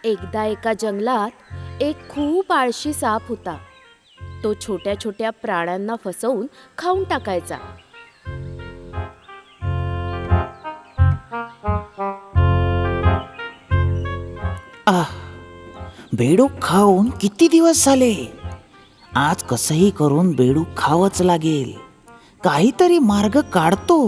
एकदा एका जंगलात एक खूप आळशी साप होता. तो छोट्या छोट्या प्राण्यांना फसवून खाऊन टाकायचा. आह, बेडूक खाऊन किती दिवस झाले. आज कसंही करून बेडूक खावंच लागेल. काहीतरी मार्ग काढतो.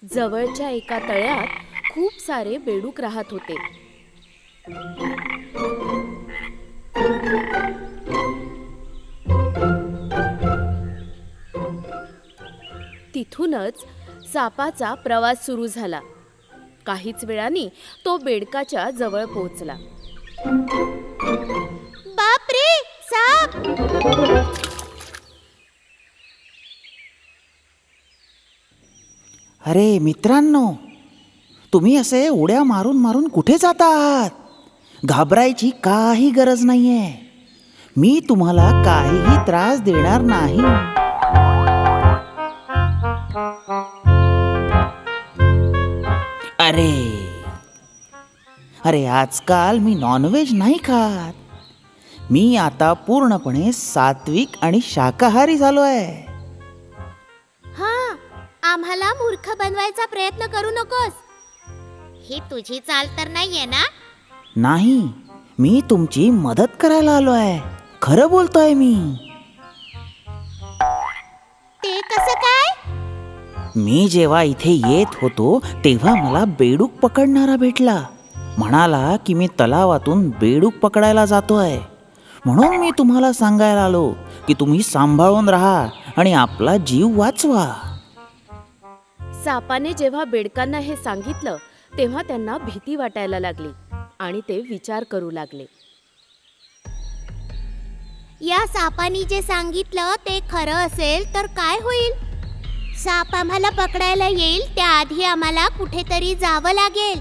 जवळच्या एका तळ्यात खूप सारे बेडूक राहत होते. तिथूनच सापाचा प्रवास सुरू झाला. काहीच वेळाने तो बेडकाच्या जवळ पोहोचला. बापरे, साप! अरे मित्रांनो, तुम्ही असे उड्या मारून मारून कुठे जात आहात? घाबरायची काही गरज नाहीये. मी तुम्हाला काहीही त्रास देणार नाही. अरे अरे आजकाल मी नॉनव्हेज नाही खात. मी आता पूर्णपणे सात्विक आणि शाकाहारी झालो आहे. हा, आम्हाला मूर्ख बनवायचा प्रयत्न करू नकोस. ही तुझी चाल तर नाहीये ना? नाही, मी तुमची मदत करायला आलो आहे. खरं बोलतोय मी. ते कसं काय? मी जेव्हा इथे येत होतो तेव्हा मला बेडूक पकडणारा भेटला. म्हणाला की मी तलावातून बेडूक पकडायला जातोय. म्हणून मी तुम्हाला सांगायला आलो की तुम्ही सांभाळून राहा आणि आपला जीव वाचवा. सापाने जेव्हा बेडकांना हे सांगितलं तेव्हा त्यांना भीती वाटायला लागली आणि ते विचार करू लागले. या सापानी जे सांगितलं ते खरं असेल तर काय होईल? साप आम्हाला पकडायला येईल त्याआधी आम्हाला कुठेतरी जावं लागेल.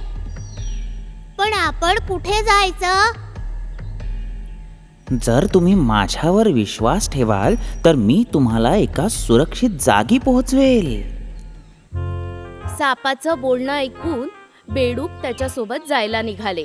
पण आपण कुठे जायचं? जर तुम्ही माझ्यावर विश्वास ठेवाल तर मी तुम्हाला एका सुरक्षित जागी पोहोचवेल. सापाचं बोलणं ऐकून बेडूक त्याच्यासोबत जायला निघाले.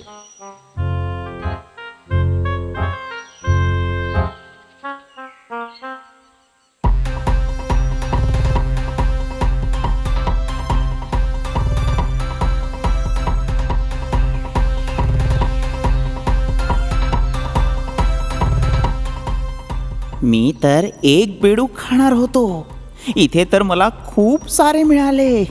मी तर एक बेडूक खाणार होतो. इथे तर मला खूप सारे मिळाले.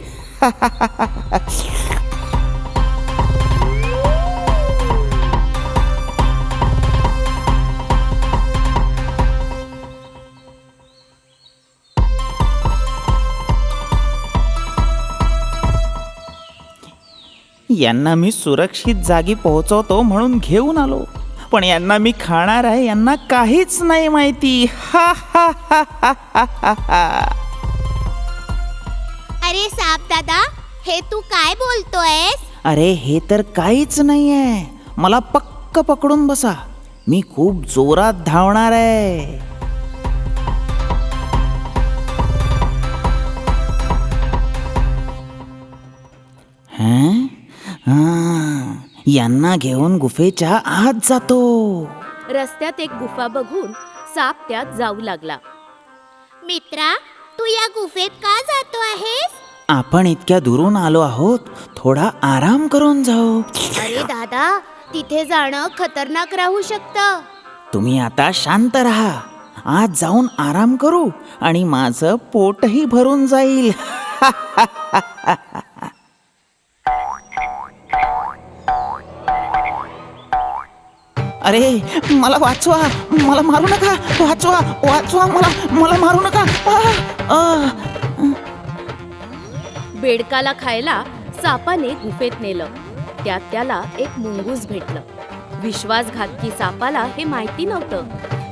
यांना मी सुरक्षित जागी पोहोचवतो म्हणून घेऊन आलो. पण यांना मी खाणार आहे यांना काहीच नाही माहिती. हा हा हा हा हा हा. अरे साप दादा, हे तू काय बोलतोयस? अरे हे तर काहीच नाहीये. मला पक्क पकडून बसा. मी खूप जोरात धावणार आहे. हं? हां, यांना घेऊन गुफेच्या आत जातो. रस्त्यात एक गुफा बघून साप त्यात जाऊ लागला. मित्रा, तू या गुफेत का जातो आहेस? आपण इतक्या दुरून आलो आहोत, थोडा आराम करून जाऊ. अरे दादा, तिथे जाणं खतरनाक राहू शकतं. तुम्ही आता शांत राहा. आज जाऊन आराम करू आणि माझं पोटही भरून जाईल. अरे मला वाचवा, मला मारू नका. वाचवा वाचवा मला, मला मारू नका. बेडकाला खायला सापाने गुफेत नेलं. त्यात त्याला एक मुंगूस भेटलं. विश्वासघातकी सापाला हे माहिती नव्हतं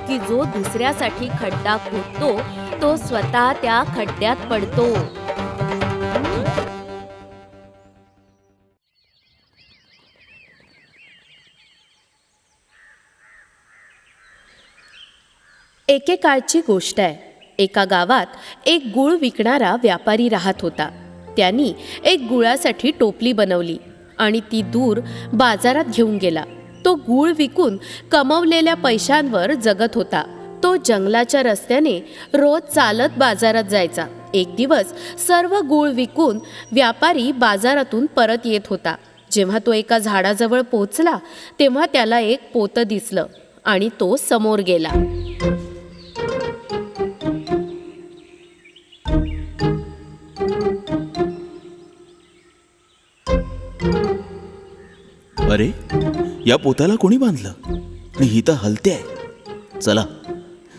की जो दुसऱ्यासाठी खड्डा खोदतो तो स्वतः त्या खड्ड्यात पडतो. एकेकाळची गोष्ट आहे. एका गावात एक गूळ विकणारा व्यापारी राहत होता. त्यांनी एक गुळासाठी टोपली बनवली आणि ती दूर बाजारात घेऊन गेला. तो गूळ विकून कमवलेल्या पैशांवर जगत होता. तो जंगलाच्या रस्त्याने रोज चालत बाजारात जायचा. एक दिवस सर्व गूळ विकून व्यापारी बाजारातून परत येत होता. जेव्हा तो एका झाडाजवळ पोचला तेव्हा त्याला एक पोतं दिसलं आणि तो समोर गेला. अरे, या पोत्याला कोणी बांधलं आणि ही तर हलते आहे. चला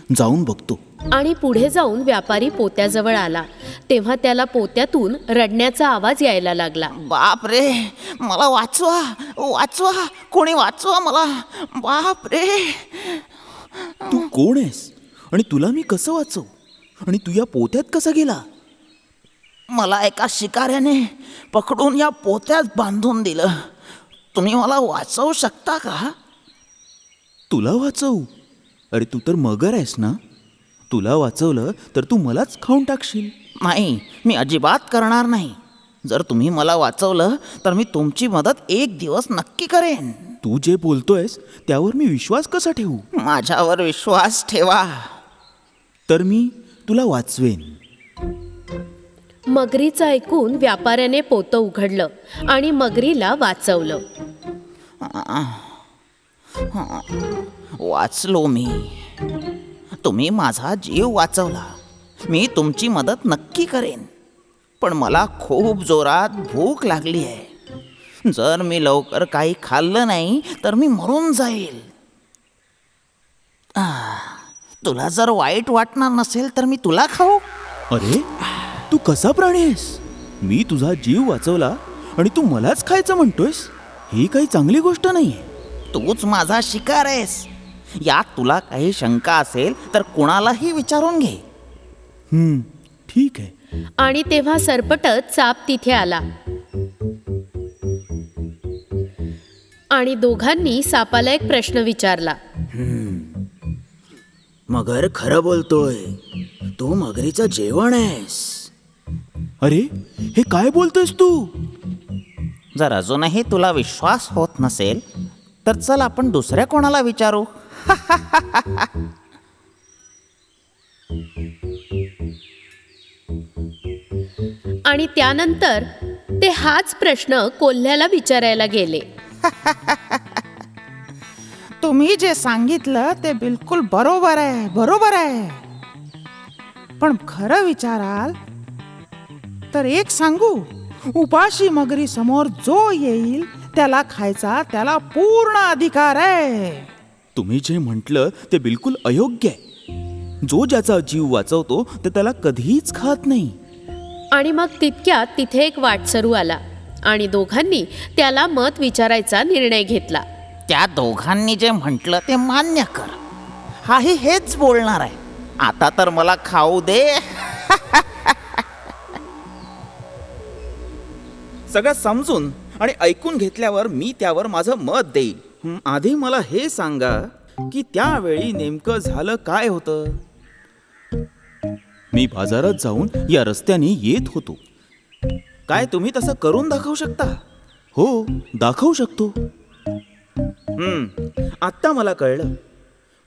जाऊन बघतो. आणि पुढे जाऊन व्यापारी पोत्याजवळ आला तेव्हा त्याला पोत्यातून रडण्याचा आवाज यायला लागला. बाप रे, मला वाचवा, वाचवा, कोणी वाचवा मला, बाप रे. तू कोण आहेस आणि तुला मी कसं वाचवू आणि तू या पोत्यात कसा गेला? मला एका शिकाऱ्याने पकडून या पोत्यात बांधून दिलं. तुम्ही मला वाचवू शकता का? तुला वाचवू? अरे तू तर मगर आहेस ना. तुला वाचवलं तर तू मलाच खाऊन टाकशील. नाही, मी अजिबात करणार नाही. जर तुम्ही मला वाचवलं तर मी तुमची मदत एक दिवस नक्की करेन. तू जे बोलतोयस त्यावर मी विश्वास कसा ठेवू? माझ्यावर विश्वास ठेवा. तर मी तुला वाचवेन. मगरीचं ऐकून व्यापाऱ्याने पोतं उघडलं आणि मगरीला वाचवलं. वाचलो मी. तुम्ही माझा जीव वाचवला. मी तुमची मदत नक्की करेन. पण मला खूप जोरात भूक लागली आहे. जर मी लवकर काही खाल्लं नाही तर मी मरून जाईल. तुला जर वाईट वाटणार नसेल तर मी तुला खाऊ. अरे तू कसा प्राणी आहेस? मी तुझा जीव वाचवला आणि तू मलाच खायचं म्हणतोयस? ही काही चांगली गोष्ट नाहीये. तूच माझा शिकार आहेस. यात तुला काही शंका असेल तर कुणालाही विचारून घे. ठीक आहे. आणि तेव्हा सरपटत साप तिथे आला आणि दोघांनी सापाला एक प्रश्न विचारला. मगर खरं बोलतोय. तू मगरीचं जेवण आहेस. अरे हे काय बोलतोयस तू? जर अजूनही तुला विश्वास होत नसेल तर चल आपण दुसऱ्या कोणाला विचारू. आणि त्यानंतर ते हाच प्रश्न कोल्ह्याला विचारायला गेले. तुम्ही जे सांगितलं ते बिलकुल बरोबर आहे, बरोबर आहे. पण खरं विचाराल तर एक सांगू, उपाशी मगरी समोर जो येईल त्याला खायचा त्याला पूर्ण अधिकार आहे. तुम्ही जे म्हटलं ते बिलकुल अयोग्य आहे. जो ज्याचा जीव वाचवतो ते त्याला कधीच खात नाही. आणि मग तितक्यात तिथे एक वाटसरू आला आणि दोघांनी त्याला मत विचारायचा निर्णय घेतला. त्या दोघांनी जे म्हटलं ते मान्य कर. हाही हेच बोलणार आहे. आता तर मला खाऊ दे. सगळं समजून आणि ऐकून घेतल्यावर मी त्यावर माझं मत देईल. आधी मला हे सांगा की त्यावेळी नेमकं झालं काय होतं? मी बाजारात जाऊन या रस्त्याने येत होतो. काय तुम्ही तसं करून दाखवू शकता? हो, दाखवू शकतो. आत्ता मला कळलं.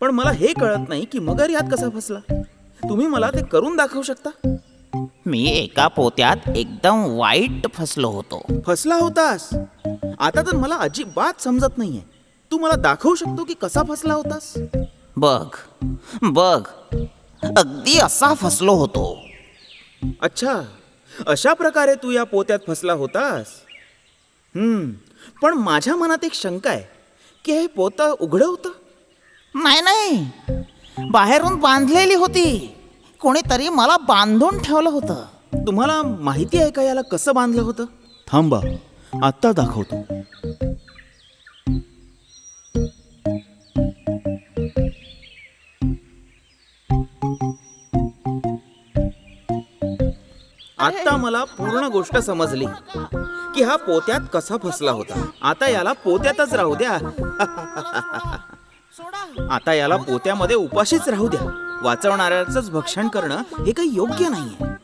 पण मला हे कळत नाही की मगर यात कसा फसला. तुम्ही मला ते करून दाखवू शकता? मी एका पोत्यात एकदम वाईट फसलो होतो. फसला होतास? आता तर मला अजिबात समजत नाहीये. तू मला दाखवू शकतो की कसा फसला होतास? बघ बघ, अगदी असा फसलो होतो. अच्छा, अशा प्रकारे तू या पोत्यात फसला होतास. पण माझ्या मनात एक शंका आहे की हे पोतं उघडं होतं. नाही नाही, बाहेरून बांधलेली होती. कोणीतरी मला बांधून ठेवलं होतं. तुम्हाला माहिती आहे का याला कसं बांधलं होतं? थांबा, आत्ता दाखवतो. आता मला पूर्ण गोष्ट समजली की हा पोत्यात कसा फसला होता. आता याला पोत्यातच राहू द्या. आता याला पोत्यामध्ये उपाशीच राहू द्या. वाचवणाऱ्याचंच भक्षण करणं हे काही योग्य नाहीये.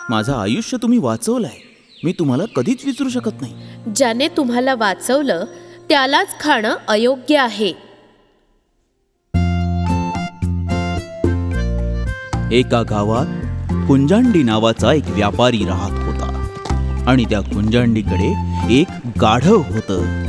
माझं आयुष्य तुम्ही वाचवलंय, मी तुम्हाला कधीच विसरू शकत नाही. ज्याने तुम्हाला वाचवलं त्यालाच खाणं अयोग्य आहे. एका गावात कुंजांडी नावाचा एक व्यापारी राहत होता आणि त्या कुंजांडीकडे एक गाढव होतं.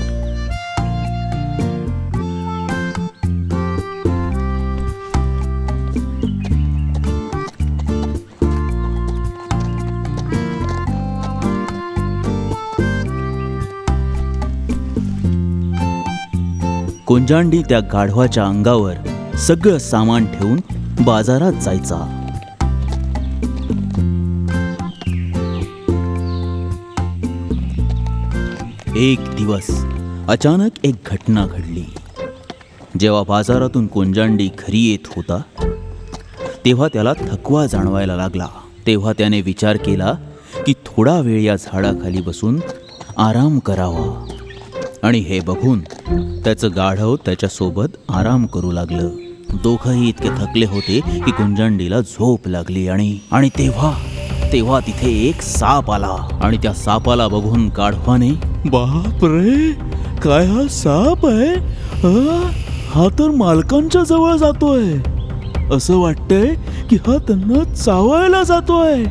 कुंजांडी त्या गाढवाच्या अंगावर सगळं सामान ठेवून बाजारात जायचा. एक दिवस अचानक एक घटना घडली. जेव्हा बाजारातून कुंजांडी घरी येत होता तेव्हा त्याला थकवा जाणवायला लागला. तेव्हा त्याने विचार केला की थोडा वेळ या झाडाखाली बसून आराम करावा. आणि हे बघून त्याचं गाढव त्याच्यासोबत आराम करू लागलं. दोघंही इतके थकले होते की कुंजांडीला झोप लागली. आणि तेव्हा तिथे एक साप आला आणि त्या सापाला बघून गाढवाने, बाप रे, काय हा साप आहे? हा तर मालकांच्या जवळ जातोय. असं वाटतंय की हा त्यांना चावायला जातोय.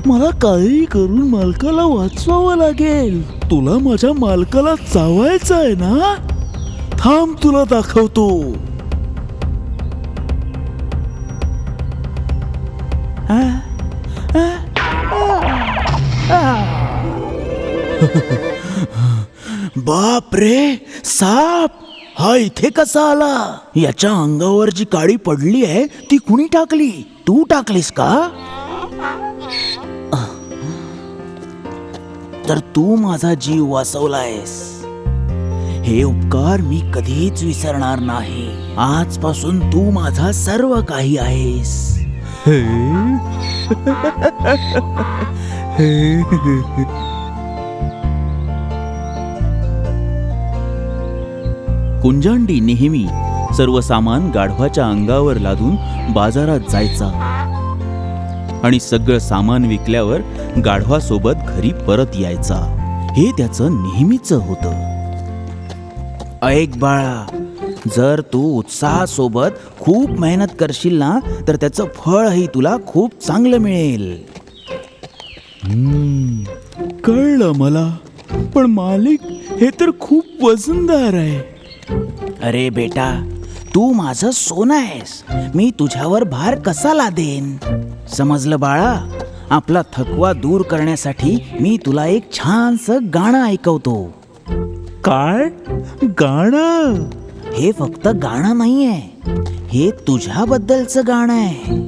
मला काही करून मालकाला वाचवावं लागेल. तुला माझ्या मालकाला चावायचं आहे ना? थांब, तुला दाखवतो. बाप रे, साप हा इथे कसा आला? याच्या अंगावर जी काडी पडली आहे ती कुणी टाकली? तू टाकलीस का? तर तू माझा जीव वाचवलायस. हे उपकार मी कधीच विसरणार नाही. आजपासून तू माझा सर्व काही आहेस. कुंजांडी नेहमी सर्व सामान गाढवाच्या अंगावर लादून बाजारात जायचा आणि सगळं सामान विकल्यावर गाढवासोबत घरी परत यायचा. हे त्याचं नेहमीचं होतं. ऐक बाळा, जर तू उत्साहासोबत खूप मेहनत करशील ना तर त्याचं फळही तुला खूप चांगलं मिळेल. कळलं मला, पण मालिक हे तर खूप वजनदार आहे. अरे बेटा, तू माझं सोनं आहेस. मी तुझ्यावर भार कसा लादेन? समजलं बाळा? आपला थकवा दूर करण्यासाठी मी तुला एक छानसं गाणं ऐकवतो. काय गाणं? हे फक्त गाणं नाहीये, हे तुझ्याबद्दलचं गाणं आहे.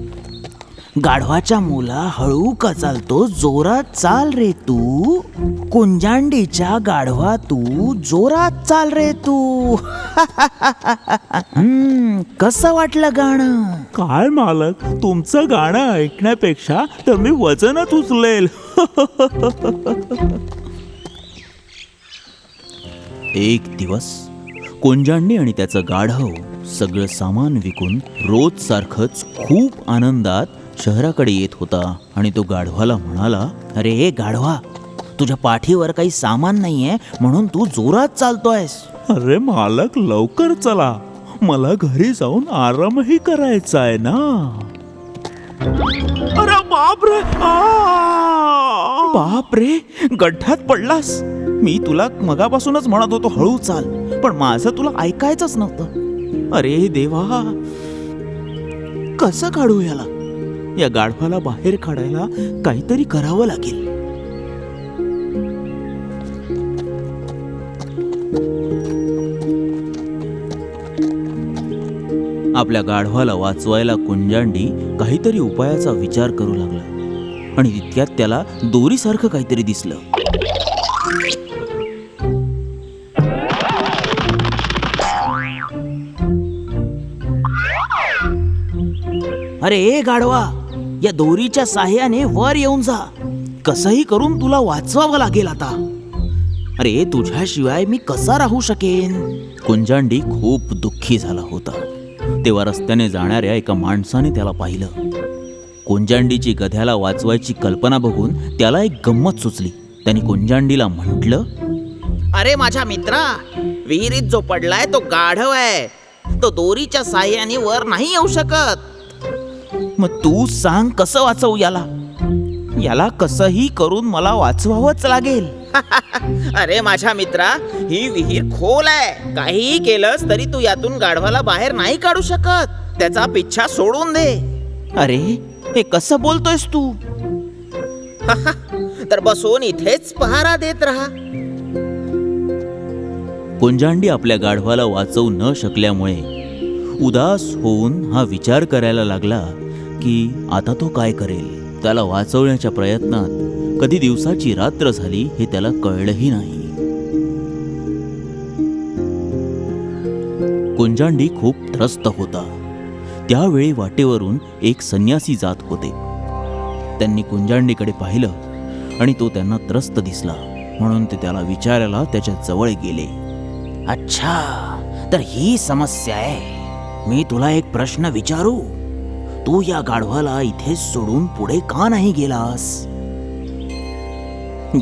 गाढवाच्या मुला हळू का चालतो, जोरात चाल रे तू. कुंजांडीच्या गाढवा तू, जोरात चाल रे तू. कसं वाटलं गाणं? काय मालक, तुमचं गाणं ऐकण्यापेक्षा तर मी वजनच उचलेल. एक दिवस कुंजांडी आणि त्याचं गाढव सगळं सामान विकून रोज सारखंच खूप आनंदात शहराकडे येत होता. आणि तो गाढवाला म्हणाला, अरे गाढवा, तुझ्या पाठीवर काही सामान नाहीये म्हणून तू जोरात चालतोयस. अरे मालक, लवकर चला, मला घरी जाऊन आरामही करायचा आहे ना. अरे बापरे, बापरे, गड्ढ्यात पडलास. मी तुला मगापासूनच म्हणत होतो हळू चाल, पण माझं तुला ऐकायचंच नव्हतं. अरे देवा, कसं काढू याला? या गाढवाला बाहेर काढायला काहीतरी करावं लागेल. आपल्या गाढवाला वाचवायला कुंजांडी काहीतरी उपायाचा विचार करू लागला आणि तितक्यात त्याला दोरीसारखं काहीतरी दिसलं. अरे ए गाढवा, या दोरीच्या साह्याने वर येऊन जा. कसंही करून तुला वाचवावं लागेल आता. अरे तुझ्याशिवाय मी कसा राहू शकेन? कुंजांडी खूप दुःखी झाला होता. तेव्हा रस्त्याने जाणाऱ्या एका माणसाने त्याला पाहिलं. कुंजांडीची गध्याला वाचवायची कल्पना बघून त्याला एक गंमत सुचली. त्याने कुंजांडीला म्हटलं, अरे माझ्या मित्रा, विहिरीत जो पडलाय तो गाढव आहे. तो दोरीच्या साह्याने वर नाही येऊ शकत. मग तू सांग कसं वाचवू याला? याला कसंही करून मला वाचवावंच लागेल. अरे माझ्या मित्रा, ही विहीर खोल आहे. काहीही केलंस तरी तू यातून गाढवाला बाहेर नाही काढू शकत. त्याचा पिच्छा सोडून दे. अरे हे कसं बोलतोयस तू? तर बसून इथेच पहारा देत राहा. कुंजांडी आपल्या गाढवाला वाचवू न शकल्यामुळे उदास होऊन हा विचार करायला लागला की आता तो काय करेल. त्याला वाचवण्याच्या प्रयत्नात कधी दिवसाची रात्र झाली हे त्याला कळलंही नाही. कुंजांडी खूप त्रस्त होता. त्यावेळी वाटेवरून एक संन्यासी जात होते. त्यांनी कुंजांडीकडे पाहिलं आणि तो त्यांना त्रस्त दिसला, म्हणून ते त्याला विचारायला त्याच्या जवळ गेले. अच्छा, तर ही समस्या आहे. मी तुला एक प्रश्न विचारू? तू या गाढवाला इथे सोडून पुढे का नाही गेलास?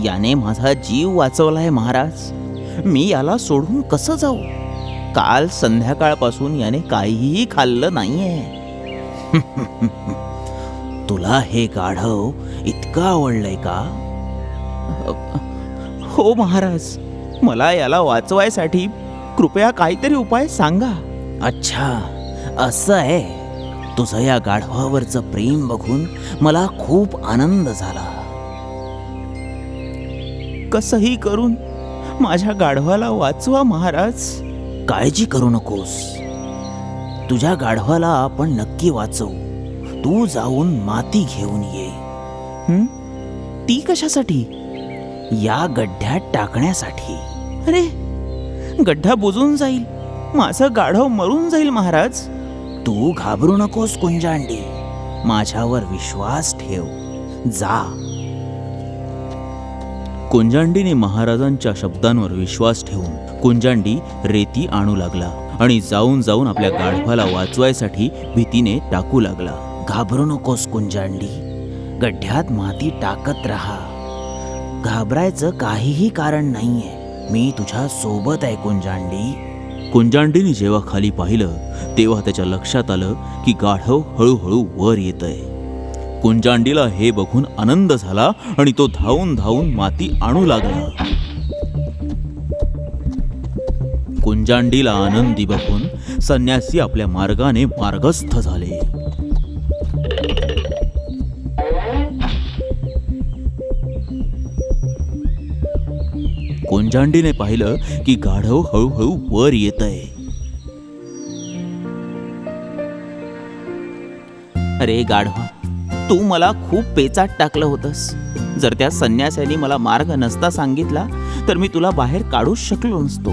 याने माझा जीव वाचवलाय महाराज. मी याला सोडून कसं जाऊ? काल संध्याकाळपासून याने काहीही खाल्लं नाहीये. तुला हे गाढव इतकं आवडलंय का? हो महाराज, मला याला वाचवायसाठी कृपया काहीतरी उपाय सांगा. अच्छा, असं आहे. तुझं या गाढवावरचं प्रेम बघून मला खूप आनंद झाला. कसंही करून माझ्या गाढवाला वाचवा महाराज. काळजी करू नकोस. तुझ्या गाढवाला आपण नक्की वाचवू. तू जाऊन माती घेऊन ये. हं? ती कशासाठी? या गड्ड्यात टाकण्यासाठी. अरे, गड्डा बुजून जाईल. माझं गाढव मरून जाईल महाराज. तू घाबरू नकोस कुंजांडी. माझ्यावर विश्वास ठेव. जा. कुंजांडीने महाराजांच्या शब्दांवर विश्वास ठेवून कुंजांडी रेती आणू लागला आणि जाऊन जाऊन आपल्या गाढवाला वाचवायसाठी भीतीने टाकू लागला. घाबरू नकोस कुंजांडी. गड्ड्यात माती टाकत राहा. घाबरायचं काहीही कारण नाहीये. मी तुझ्या सोबत आहे कुंजांडी. कुंजांडीने जेव्हा खाली पाहिलं तेव्हा त्याच्या लक्षात आलं की गाढव हळूहळू वर येतंय. कुंजांडीला हे बघून आनंद झाला आणि तो धावून धावून माती आणू लागला. कुंजांडीला आनंदी बघून संन्यासी आपल्या मार्गाने मार्गस्थ झाले. कुंजांडीने पाहिलं की गाढव हळूहळू वर येतंय. अरे गाढवा, तू मला खूप पेचात टाकलं होतंस. जर त्या संन्यासाने मला मार्ग नसता सांगितला तर मी तुला बाहेर काढूच शकलो नसतो.